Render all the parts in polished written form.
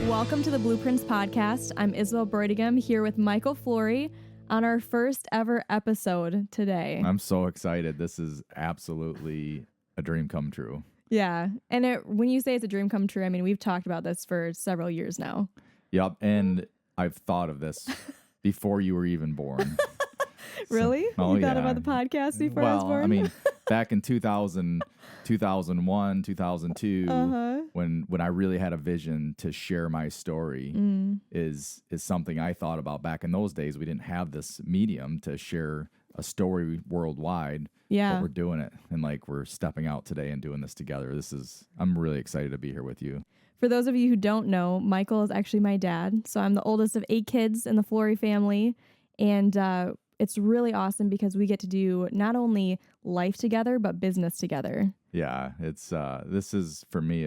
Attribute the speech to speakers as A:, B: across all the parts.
A: Welcome to the Blueprints podcast. I'm Isabelle Braeutigam here with Michael Flory on our first ever episode today.
B: I'm so excited. This is absolutely a dream come true.
A: Yeah. And when you say it's a dream come true, I mean, we've talked about this for several years now.
B: Yep. And I've thought of this before you were even born.
A: Really? You thought about the podcast before I was born?
B: I mean, back in 2000, 2001, 2002, when I really had a vision to share my story is something I thought about back in those days. We didn't have this medium to share a story worldwide.
A: Yeah.
B: But we're doing it. And we're stepping out today and doing this together. I'm really excited to be here with you.
A: For those of you who don't know, Michael is actually my dad. So I'm the oldest of 8 kids in the Flory family. And it's really awesome because we get to do not only life together, but business together.
B: Yeah, this is for me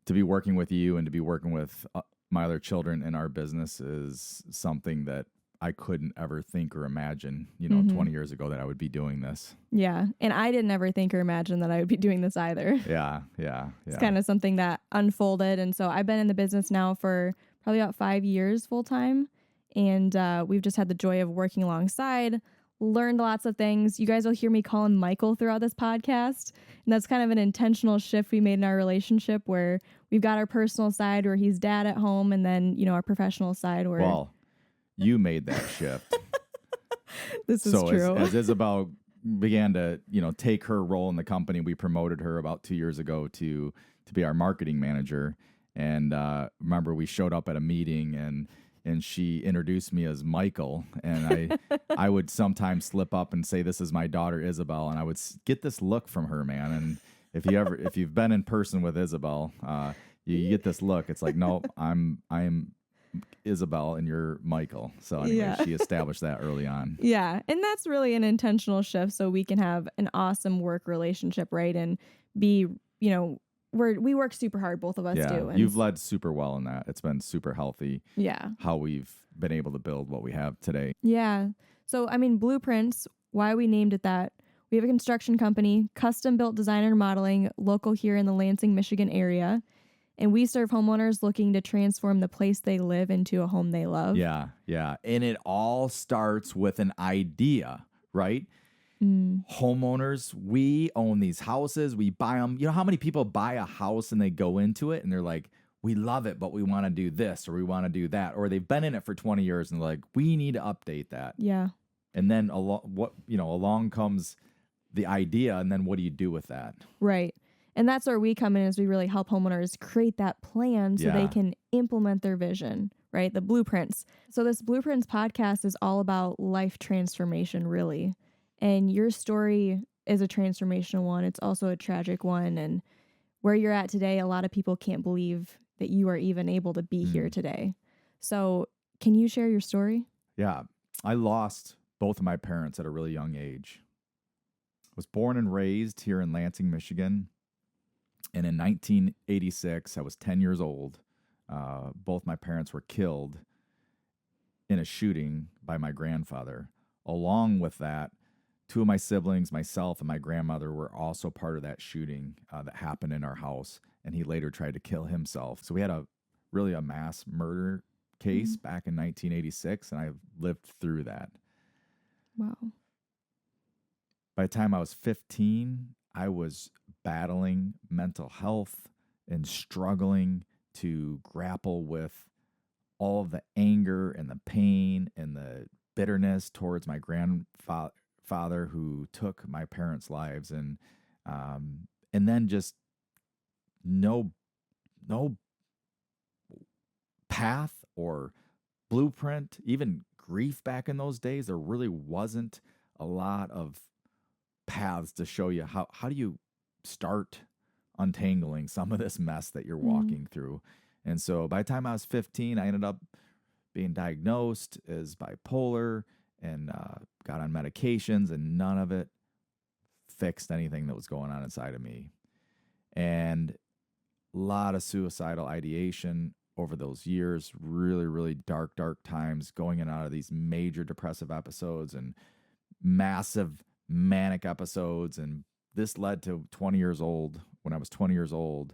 B: to be working with you and to be working with my other children in our business is something that I couldn't ever think or imagine, 20 years ago that I would be doing this.
A: Yeah. And I didn't ever think or imagine that I would be doing this either.
B: Yeah.
A: It's kind of something that unfolded. And so I've been in the business now for probably about 5 years full time. And we've just had the joy of working alongside, learned lots of things. You guys will hear me call him Michael throughout this podcast. And that's kind of an intentional shift we made in our relationship where we've got our personal side where he's dad at home and then, our professional side where...
B: Well, you made that shift.
A: This is true.
B: As Isabelle began to, take her role in the company, we promoted her about 2 years ago to be our marketing manager. And remember, we showed up at a meeting and she introduced me as Michael, and I would sometimes slip up and say, "This is my daughter Isabelle," and I would get this look from her, man. And if you've been in person with Isabelle, you get this look. It's like, no, I'm Isabelle and you're Michael. So anyway, She established that early on.
A: Yeah, and that's really an intentional shift so we can have an awesome work relationship, right? And be, we work super hard, both of us do. And
B: you've led super well in that. It's been super healthy.
A: Yeah.
B: How we've been able to build what we have today.
A: Yeah. So, Blueprints, why we named it that, we have a construction company, custom built design and remodeling, local here in the Lansing, Michigan area. And we serve homeowners looking to transform the place they live into a home they love.
B: Yeah. And it all starts with an idea, right? Homeowners, we own these houses, we buy them. You know how many people buy a house and they go into it and they're like, we love it, but we want to do this or we want to do that. Or they've been in it for 20 years and they're like, we need to update that.
A: Yeah.
B: And then along comes the idea, and then what do you do with that?
A: Right. And that's where we come in, is we really help homeowners create that plan so they can implement their vision, right? The blueprints. So this Blueprints podcast is all about life transformation, really. And your story is a transformational one. It's also a tragic one. And where you're at today, a lot of people can't believe that you are even able to be here today. So can you share your story?
B: Yeah. I lost both of my parents at a really young age. I was born and raised here in Lansing, Michigan. And in 1986, I was 10 years old. Both my parents were killed in a shooting by my grandfather. Along with that, 2 of my siblings, myself and my grandmother, were also part of that shooting that happened in our house. And he later tried to kill himself. So we had a mass murder case back in 1986, and I lived through that.
A: Wow.
B: By the time I was 15, I was battling mental health and struggling to grapple with all of the anger and the pain and the bitterness towards my grandfather who took my parents' lives, and then just no path or blueprint, even grief back in those days. There really wasn't a lot of paths to show you how do you start untangling some of this mess that you're walking through. And so by the time I was 15, I ended up being diagnosed as bipolar and got on medications, and none of it fixed anything that was going on inside of me. And a lot of suicidal ideation over those years, really, really dark times, going in and out of these major depressive episodes and massive manic episodes. And this led to 20 years old. When I was 20 years old,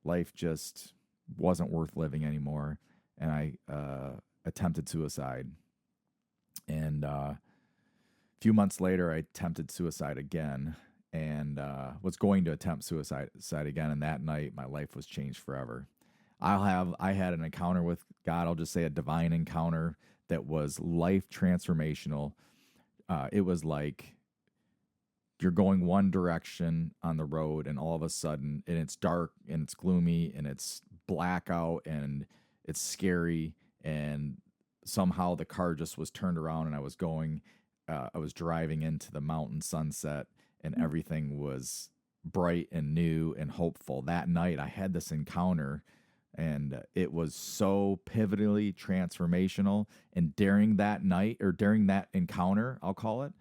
B: life just wasn't worth living anymore, and I attempted suicide. And a few months later, I attempted suicide again, and was going to attempt suicide again. And that night, my life was changed forever. I had an encounter with God. I'll just say a divine encounter that was life transformational. It was like you're going one direction on the road, and all of a sudden, and it's dark and it's gloomy and it's blackout and it's scary, and somehow the car just was turned around, and I was driving into the mountain sunset, and everything was bright and new and hopeful. That night I had this encounter, and it was so pivotally transformational. And during that night, or during that encounter, I'll call it,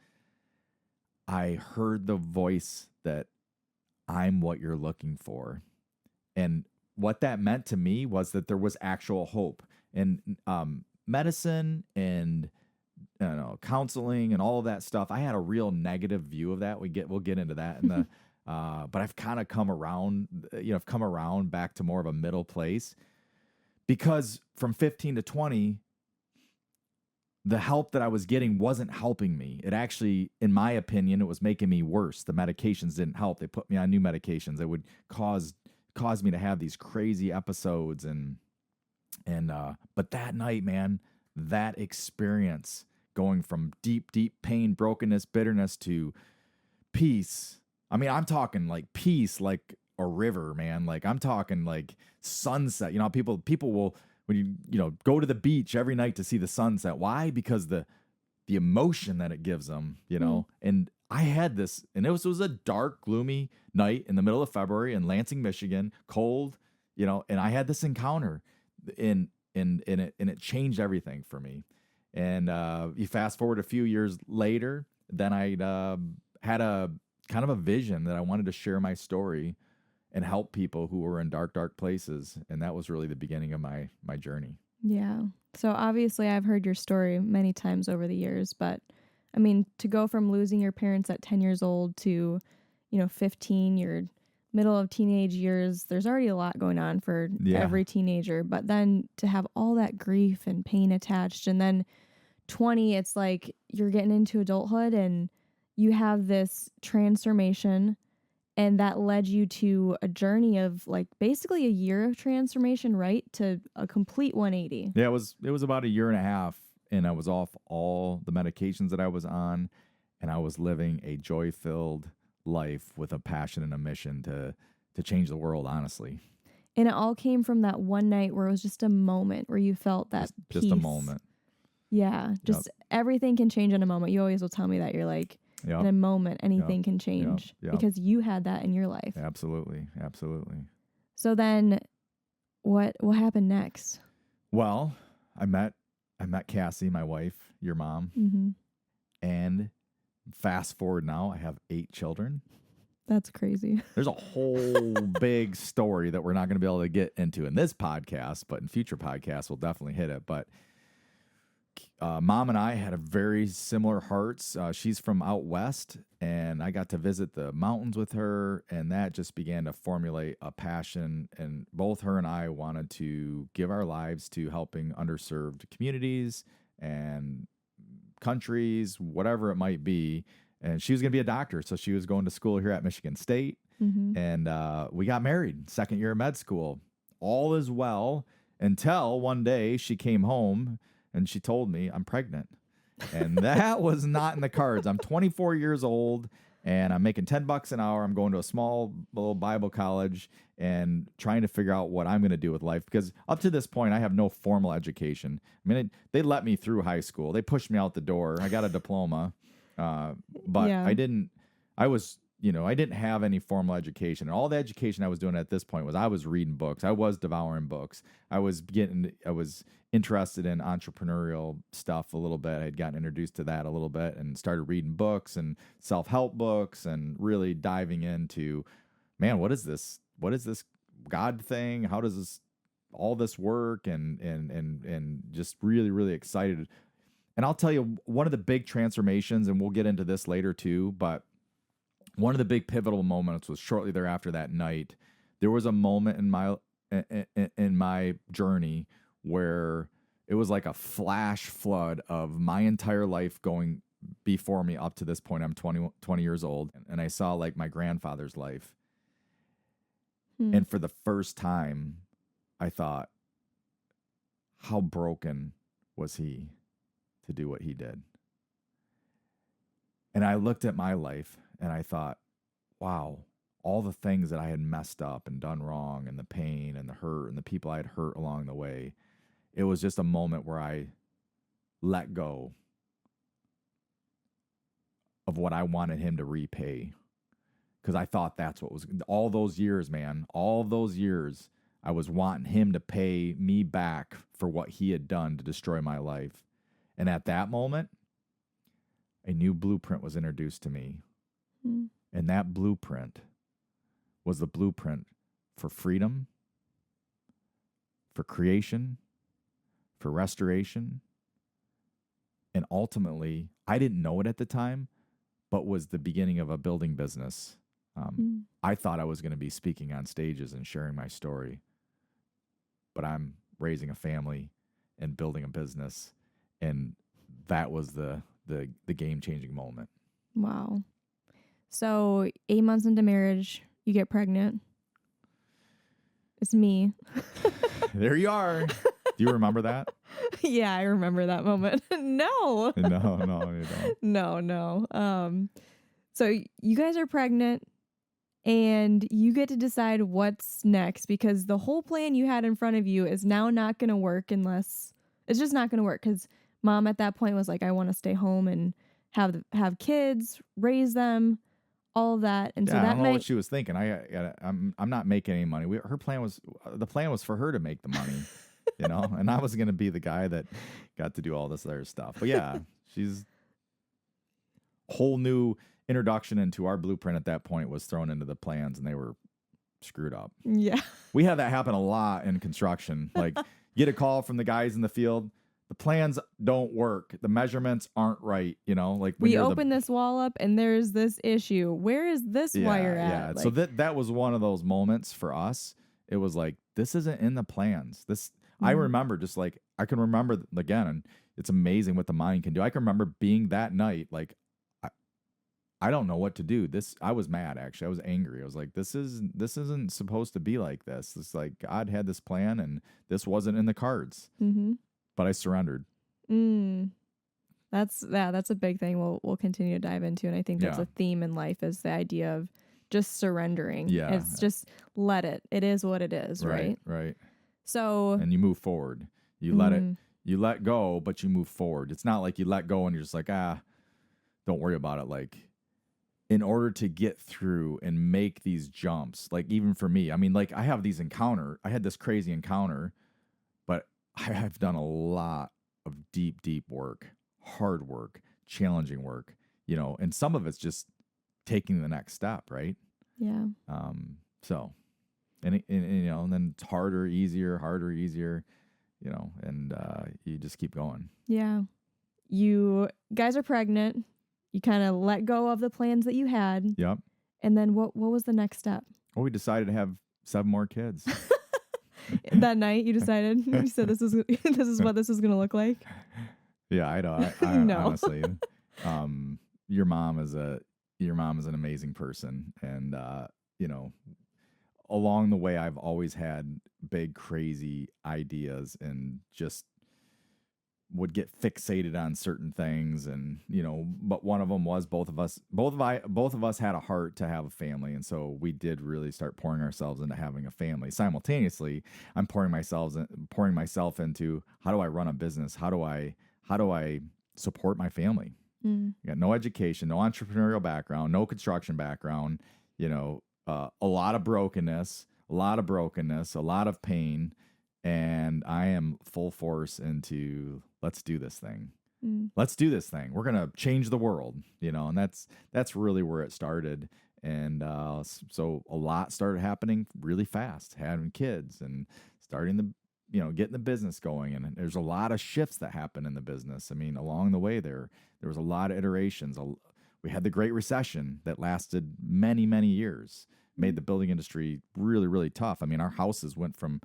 B: I heard the voice that I'm what you're looking for. And what that meant to me was that there was actual hope. And medicine and counseling and all of that stuff, I had a real negative view of that. We'll get into that in the but I've kind of come around, I've come around back to more of a middle place, because from 15 to 20, the help that I was getting wasn't helping me. It actually, in my opinion, it was making me worse. The medications didn't help. They put me on new medications that would cause me to have these crazy episodes. But that night, man, that experience, going from deep, deep pain, brokenness, bitterness to peace. I mean, I'm talking like peace, like a river, man. Like I'm talking like sunset. People will, when you go to the beach every night to see the sunset. Why? Because the emotion that it gives them, And I had this, and it was a dark, gloomy night in the middle of February in Lansing, Michigan, cold, and I had this encounter, and it changed everything for me. And you fast forward a few years later, then I had a kind of a vision that I wanted to share my story and help people who were in dark, dark places. And that was really the beginning of my journey.
A: Yeah. So obviously I've heard your story many times over the years, but I mean, to go from losing your parents at 10 years old to, 15, your middle of teenage years, there's already a lot going on for every teenager. But then to have all that grief and pain attached, and then 20, it's like you're getting into adulthood and you have this transformation, and that led you to a journey of like basically a year of transformation, right? To a complete 180.
B: Yeah, it was about a year and a half, and I was off all the medications that I was on, and I was living a joy-filled life with a passion and a mission to change the world, honestly.
A: And it all came from that one night where it was just a moment where you felt that peace.
B: Just a moment.
A: Yeah, just everything can change in a moment. You always will tell me that. You're like, in a moment, anything can change because you had that in your life.
B: Absolutely.
A: So then what happened next?
B: Well, I met Cassie, my wife, your mom.
A: Mm-hmm.
B: And fast forward now, I have 8 children.
A: That's crazy.
B: There's a whole big story that we're not going to be able to get into in this podcast, but in future podcasts, we'll definitely hit it. But Mom and I had a very similar hearts. She's from out west, and I got to visit the mountains with her, and that just began to formulate a passion. And both her and I wanted to give our lives to helping underserved communities and countries, whatever it might be. And she was going to be a doctor, so she was going to school here at Michigan State.
A: Mm-hmm.
B: And we got married, second year of med school. All is well until one day she came home and she told me I'm pregnant. And that was not in the cards. I'm 24 years old and I'm making $10 an hour. I'm going to a small little Bible college and trying to figure out what I'm going to do with life, because up to this point, I have no formal education. I mean, they let me through high school. They pushed me out the door. I got a diploma, but I didn't have any formal education. And all the education I was doing at this point was I was reading books. I was devouring books. I was interested in entrepreneurial stuff a little bit. I had gotten introduced to that a little bit and started reading books and self-help books and really diving into, man, what is this God thing? How does all this work? And just really, really excited. And I'll tell you, one of the big transformations, and we'll get into this later too, but one of the big pivotal moments was shortly thereafter that night. There was a moment in in my journey where it was like a flash flood of my entire life going before me up to this point. I'm 20 years old, and I saw like my grandfather's life. And for the first time, I thought, how broken was he to do what he did? And I looked at my life and I thought, wow, all the things that I had messed up and done wrong, and the pain and the hurt and the people I had hurt along the way. It was just a moment where I let go of what I wanted him to repay. Because I thought that's what was all those years, man, all those years, I was wanting him to pay me back for what he had done to destroy my life. And at that moment, a new blueprint was introduced to me. And that blueprint was the blueprint for freedom, for creation, for restoration. And ultimately, I didn't know it at the time, but was the beginning of a building business. I thought I was going to be speaking on stages and sharing my story, but I'm raising a family and building a business. And that was the game-changing moment.
A: Wow. So 8 months into marriage, you get pregnant. It's me.
B: There you are. Do you remember that?
A: Yeah, I remember that moment. No.
B: No, you don't.
A: No. So you guys are pregnant and you get to decide what's next, because the whole plan you had in front of you is now not going to work unless it's just not going to work, because mom at that point was like, I want to stay home and have kids, raise them, all of that. And so that
B: I don't know what she was thinking. I'm not making any money. The plan was for her to make the money, and I was going to be the guy that got to do all this other stuff. But yeah, she's whole new introduction into our blueprint at that point was thrown into the plans, and they were screwed up.
A: Yeah. We
B: have that happen a lot in construction. Like, you get a call from the guys in the field. The plans don't work. The measurements aren't right. Like when
A: we open this wall up and there's this issue. Where is this wire at?
B: Yeah. So that was one of those moments for us. It was like, this isn't in the plans. I remember just like, I can remember again, and it's amazing what the mind can do. I can remember being that night, like, I don't know what to do. I was mad, actually. I was angry. I was like, this isn't supposed to be like this. It's like God had this plan and this wasn't in the cards. But I surrendered.
A: That's a big thing we'll continue to dive into. And I think that's a theme in life, is the idea of just surrendering.
B: Yeah.
A: It's just let it. It is what it is, right?
B: Right.
A: So.
B: And you move forward. You let go, but you move forward. It's not like you let go and you're just like, don't worry about it. Like, in order to get through and make these jumps, like even for me, I mean, like I had this crazy encounter, but I have done a lot of deep work, hard work, challenging work, and some of it's just taking the next step. Right.
A: Yeah.
B: So, and then it's harder, easier, and you just keep going.
A: Yeah. You guys are pregnant. You kind of let go of the plans that you had.
B: Yep.
A: And then what was the next step?
B: Well, we decided to have 7 more kids.
A: That night you decided, you said this is what this is going to look like.
B: Yeah, I know. I
A: No.
B: Honestly, your mom is an amazing person. And, along the way, I've always had big, crazy ideas and just would get fixated on certain things. And, but one of them was both of us had a heart to have a family. And so we did really start pouring ourselves into having a family. Simultaneously, I'm pouring myself into, how do I run a business? How do I support my family? I got no education, no entrepreneurial background, no construction background, a lot of brokenness, a lot of pain. And I am full force into, let's do this thing. Let's do this thing. We're going to change the world, and that's really where it started. And so a lot started happening really fast, having kids and starting getting the business going. And there's a lot of shifts that happen in the business. I mean, along the way there was a lot of iterations. We had the Great Recession that lasted many, many years. made the building industry really, really tough. I mean, our houses went from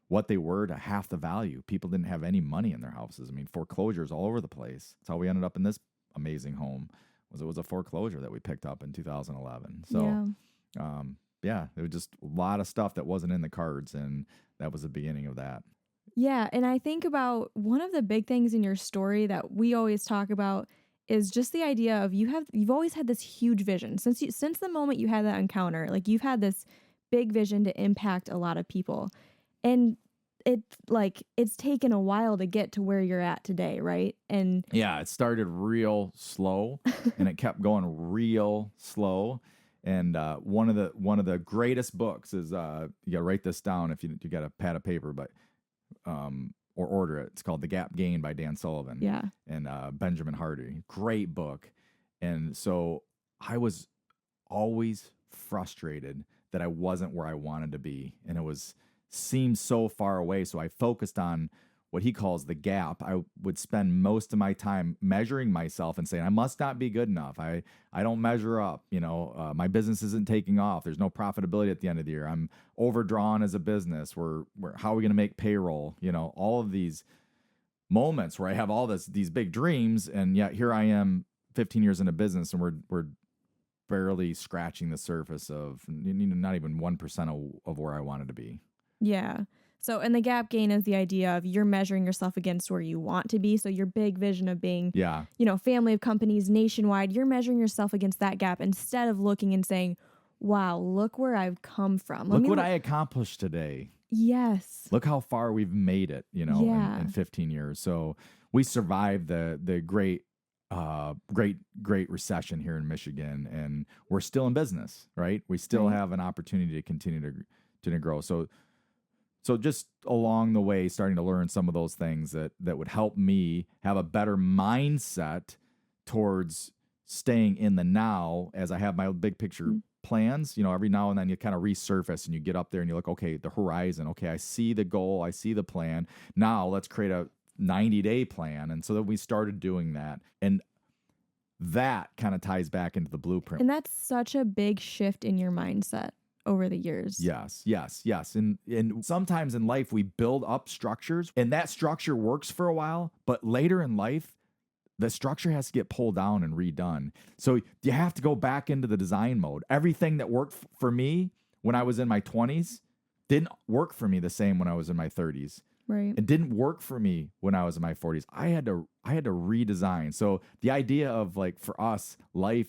B: what they were to half the value. People didn't have any money in their houses. I mean, foreclosures all over the place. That's how we ended up in this amazing home. It was a foreclosure that we picked up in 2011. So, it was just a lot of stuff that wasn't in the cards, and that was the beginning of that.
A: Yeah, and I think about one of the big things in your story that we always talk about is just the idea of you've always had this huge vision since the moment you had that encounter. Like, you've had this big vision to impact a lot of people. And it's taken a while to get to where you're at today, right? And
B: yeah, it started real slow and it kept going real slow. And one of the greatest books is you gotta write this down if you got a pad of paper, but or order it. It's called The Gap Gain by Dan Sullivan.
A: Yeah.
B: And Benjamin Hardy. Great book. And so I was always frustrated that I wasn't where I wanted to be. And it seemed so far away. So I focused on what he calls the gap. I would spend most of my time measuring myself and saying, I must not be good enough. I don't measure up. My business isn't taking off. There's no profitability at the end of the year. I'm overdrawn as a business. How are we going to make payroll? All of these moments where I have all these big dreams, and yet here I am 15 years into business, and we're barely scratching the surface of not even 1% of where I wanted to be.
A: Yeah. So, and the gap gain is the idea of you're measuring yourself against where you want to be. So your big vision of being, family of companies nationwide, you're measuring yourself against that gap instead of looking and saying, wow, look where I've come from.
B: Look what I accomplished today.
A: Yes.
B: Look how far we've made it, in 15 years. So we survived the great recession here in Michigan, and we're still in business, right? We still have an opportunity to continue to grow. So just along the way, starting to learn some of those things that would help me have a better mindset towards staying in the now as I have my big picture plans. Every now and then you kind of resurface and you get up there and you look, okay, the horizon. Okay, I see the goal. I see the plan. Now let's create a 90-day plan. And so that we started doing that. And that kind of ties back into the blueprint.
A: And that's such a big shift in your mindset over the years.
B: Yes. And sometimes in life we build up structures, and that structure works for a while, but later in life, the structure has to get pulled down and redone. So you have to go back into the design mode. Everything that worked for me when I was in my 20s didn't work for me the same when I was in my 30s.
A: Right.
B: It didn't work for me when I was in my 40s. I had to redesign. So the idea of, like, for us, life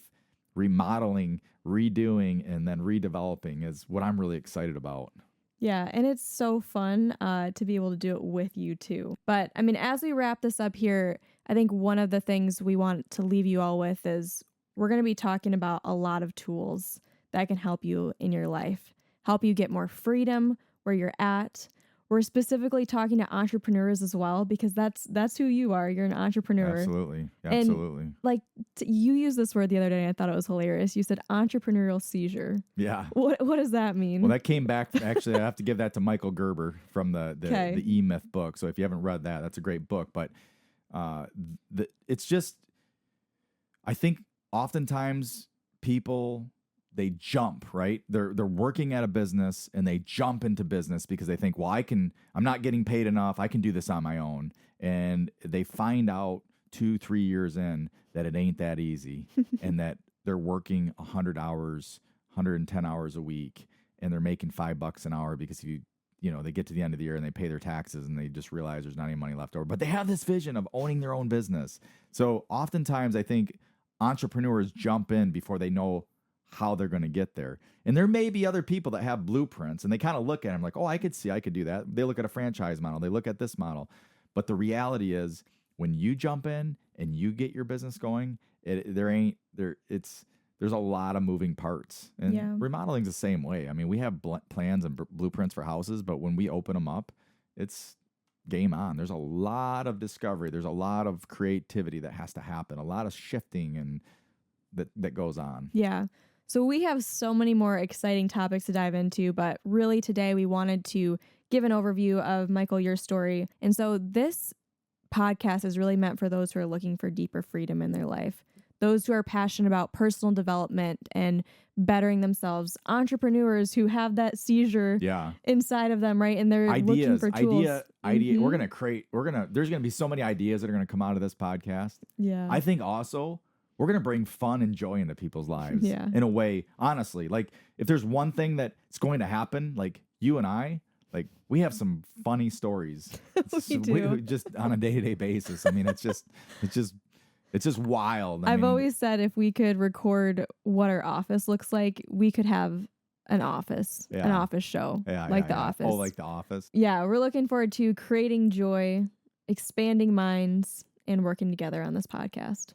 B: remodeling, redoing, and then redeveloping is what I'm really excited about.
A: Yeah, and it's so fun to be able to do it with you too. But I mean, as we wrap this up here, I think one of the things we want to leave you all with is we're going to be talking about a lot of tools that can help you in your life, help you get more freedom where you're at. We're specifically talking to entrepreneurs as well, because that's who you are. You're an entrepreneur.
B: Absolutely.
A: And you used this word the other day, and I thought it was hilarious. You said entrepreneurial seizure.
B: Yeah.
A: What does that mean?
B: Well, that came back. Actually, I have to give that to Michael Gerber from the E-Myth book. So if you haven't read that, that's a great book. But it's just, I think oftentimes people, they jump, right? They're working at a business and they jump into business because they think, well, I'm not getting paid enough. I can do this on my own. And they find out 2-3 years in that it ain't that easy and that they're working 100 hours, 110 hours a week, and they're making $5 an hour because they get to the end of the year and they pay their taxes and they just realize there's not any money left over. But they have this vision of owning their own business. So oftentimes I think entrepreneurs jump in before they know how they're going to get there. And there may be other people that have blueprints and they kind of look at them like, oh, I could do that. They look at a franchise model. They look at this model. But the reality is when you jump in and you get your business going, there's a lot of moving parts. And remodeling's the same way. I mean, we have plans and blueprints for houses, but when we open them up, it's game on. There's a lot of discovery. There's a lot of creativity that has to happen, a lot of shifting and that goes on.
A: Yeah. So we have so many more exciting topics to dive into, but really today we wanted to give an overview of, Michael, your story. And so this podcast is really meant for those who are looking for deeper freedom in their life. those who are passionate about personal development and bettering themselves, entrepreneurs who have that seizure inside of them, right? And they're looking for tools.
B: We're going to there's going to be so many ideas that are going to come out of this podcast.
A: Yeah.
B: I think also we're going to bring fun and joy into people's lives in a way, honestly. Like if there's one thing that's going to happen, like you and I, like we have some funny stories.
A: We
B: just on a day-to-day basis. I mean, it's just wild.
A: I've always said if we could record what our office looks like, we could have an office show like The Office.
B: Oh, like The Office.
A: Yeah, we're looking forward to creating joy, expanding minds, and working together on this podcast.